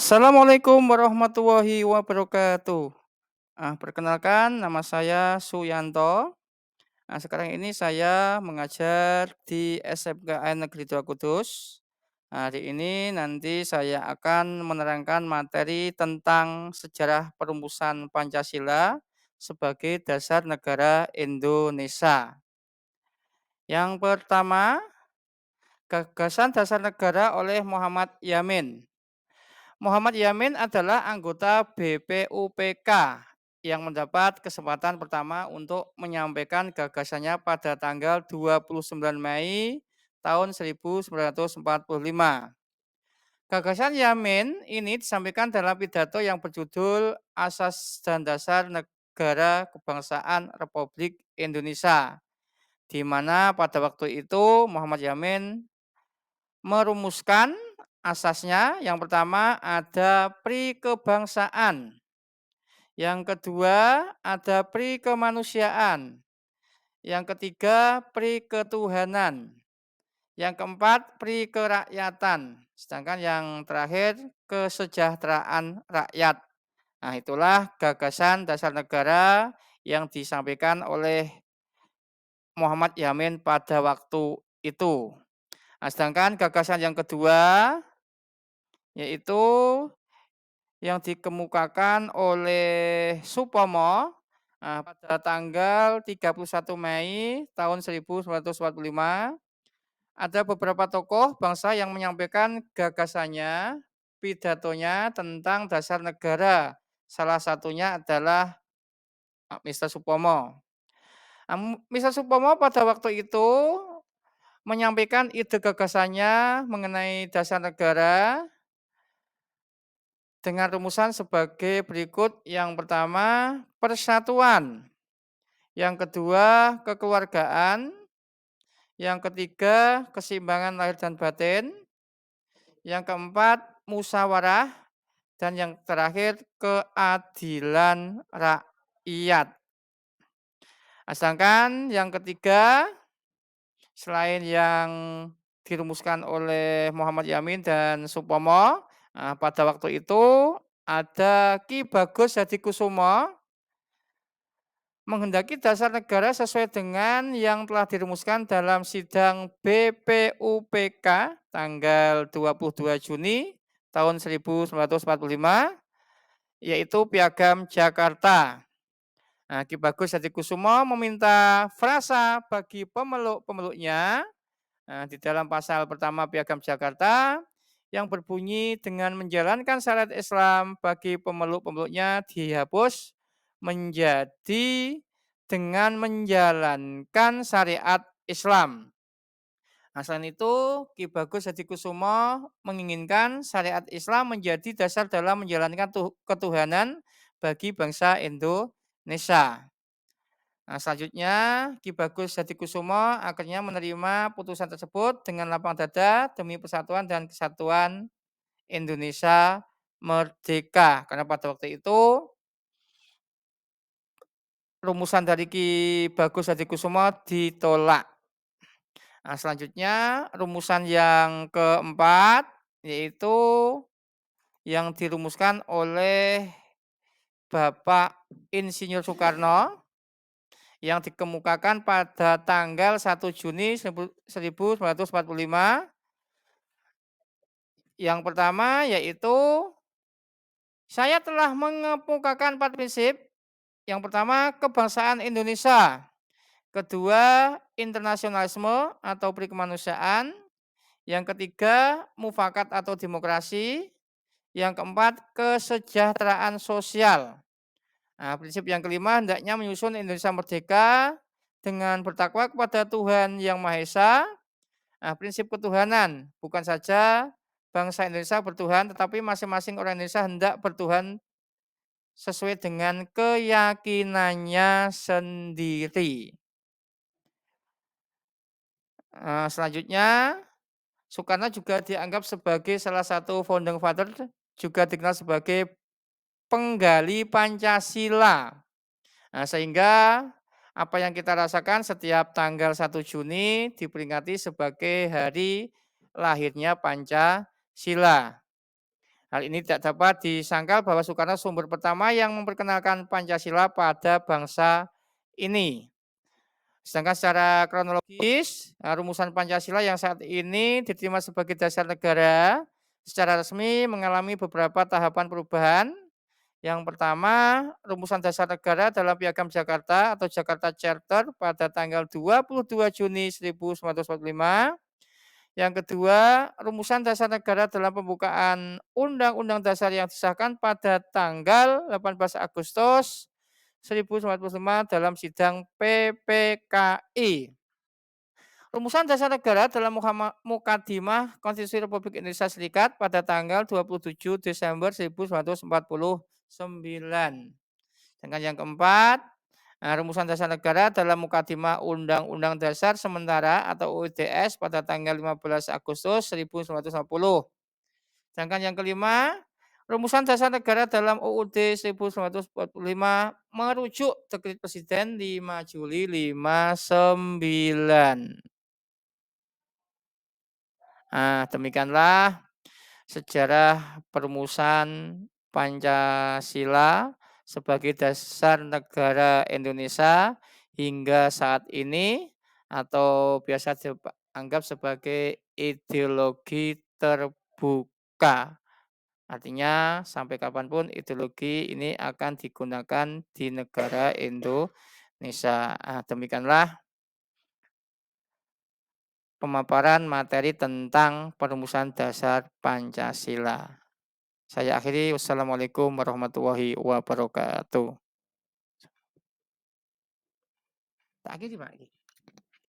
Assalamualaikum warahmatullahi wabarakatuh. Perkenalkan nama saya Suyanto. Sekarang ini saya mengajar di SMKN Negeri 2 Kudus. Hari ini nanti saya akan menerangkan materi tentang sejarah perumusan Pancasila sebagai dasar negara Indonesia. Yang pertama, gagasan dasar negara oleh Muhammad Yamin. Muhammad Yamin adalah anggota BPUPK yang mendapat kesempatan pertama untuk menyampaikan gagasannya pada tanggal 29 Mei tahun 1945. Gagasan Yamin ini disampaikan dalam pidato yang berjudul Asas dan Dasar Negara Kebangsaan Republik Indonesia, di mana pada waktu itu Muhammad Yamin merumuskan asasnya. Yang pertama ada prikebangsaan, yang kedua ada prikemanusiaan, yang ketiga priketuhanan, yang keempat prikerakyatan, sedangkan yang terakhir kesejahteraan rakyat. Nah, itulah gagasan dasar negara yang disampaikan oleh Muhammad Yamin pada waktu itu. Sedangkan gagasan yang kedua yaitu yang dikemukakan oleh Supomo, pada tanggal 31 Mei tahun 1945. Ada beberapa tokoh bangsa yang menyampaikan gagasannya, pidatonya tentang dasar negara. Salah satunya adalah Mister Supomo. Mister Supomo pada waktu itu menyampaikan ide gagasannya mengenai dasar negara dengan rumusan sebagai berikut. Yang pertama, persatuan. Yang kedua, kekeluargaan. Yang ketiga, keseimbangan lahir dan batin. Yang keempat, musyawarah. Dan yang terakhir, keadilan rakyat. Sedangkan yang ketiga, selain yang dirumuskan oleh Muhammad Yamin dan Supomo, pada waktu itu ada Ki Bagus Hadikusumo menghendaki dasar negara sesuai dengan yang telah dirumuskan dalam sidang BPUPK tanggal 22 Juni tahun 1945, yaitu Piagam Jakarta. Ki Bagus Hadikusumo meminta frasa bagi pemeluk-pemeluknya di dalam pasal pertama Piagam Jakarta yang berbunyi dengan menjalankan syariat Islam bagi pemeluk-pemeluknya dihapus menjadi dengan menjalankan syariat Islam. Selain itu, Ki Bagus Hadikusumo menginginkan syariat Islam menjadi dasar dalam menjalankan ketuhanan bagi bangsa Indonesia. Selanjutnya Ki Bagus Hadikusumo akhirnya menerima putusan tersebut dengan lapang dada demi persatuan dan kesatuan Indonesia merdeka. Karena pada waktu itu rumusan dari Ki Bagus Hadikusumo ditolak. Selanjutnya rumusan yang keempat yaitu yang dirumuskan oleh Bapak Insinyur Soekarno yang dikemukakan pada tanggal 1 Juni 1945. Yang pertama yaitu saya telah mengemukakan 4 prinsip. Yang pertama, kebangsaan Indonesia. Kedua, internasionalisme atau perikemanusiaan. Yang ketiga, mufakat atau demokrasi. Yang keempat, kesejahteraan sosial. Prinsip yang kelima, hendaknya menyusun Indonesia merdeka dengan bertakwa kepada Tuhan Yang Maha Esa. Prinsip ketuhanan, bukan saja bangsa Indonesia bertuhan, tetapi masing-masing orang Indonesia hendak bertuhan sesuai dengan keyakinannya sendiri. Selanjutnya, Soekarno juga dianggap sebagai salah satu founding father, juga dikenal sebagai penggali Pancasila. Sehingga apa yang kita rasakan setiap tanggal 1 Juni diperingati sebagai hari lahirnya Pancasila. Hal ini tidak dapat disangkal bahwa Soekarno sumber pertama yang memperkenalkan Pancasila pada bangsa ini. Sedangkan secara kronologis, rumusan Pancasila yang saat ini diterima sebagai dasar negara secara resmi mengalami beberapa tahapan perubahan. Yang pertama, rumusan dasar negara dalam Piagam Jakarta atau Jakarta Charter pada tanggal 22 Juni 1945. Yang kedua, rumusan dasar negara dalam pembukaan Undang-Undang Dasar yang disahkan pada tanggal 18 Agustus 1945 dalam sidang PPKI. Rumusan dasar negara dalam Mukadimah Konstitusi Republik Indonesia Serikat pada tanggal 27 Desember 1949. Dengan yang keempat, rumusan dasar negara dalam Mukadimah Undang-Undang Dasar Sementara atau UUDS pada tanggal 15 Agustus 1950. Sedangkan yang kelima, rumusan dasar negara dalam UUD 1945 merujuk Dekret Presiden 5 Juli 59. Demikianlah sejarah perumusan Pancasila sebagai dasar negara Indonesia hingga saat ini atau biasa dianggap sebagai ideologi terbuka. Artinya sampai kapanpun ideologi ini akan digunakan di negara Indonesia. Demikianlah pemaparan materi tentang perumusan dasar Pancasila. Saya akhiri, wassalamualaikum warahmatullahi wabarakatuh. Tak akhiri Pak.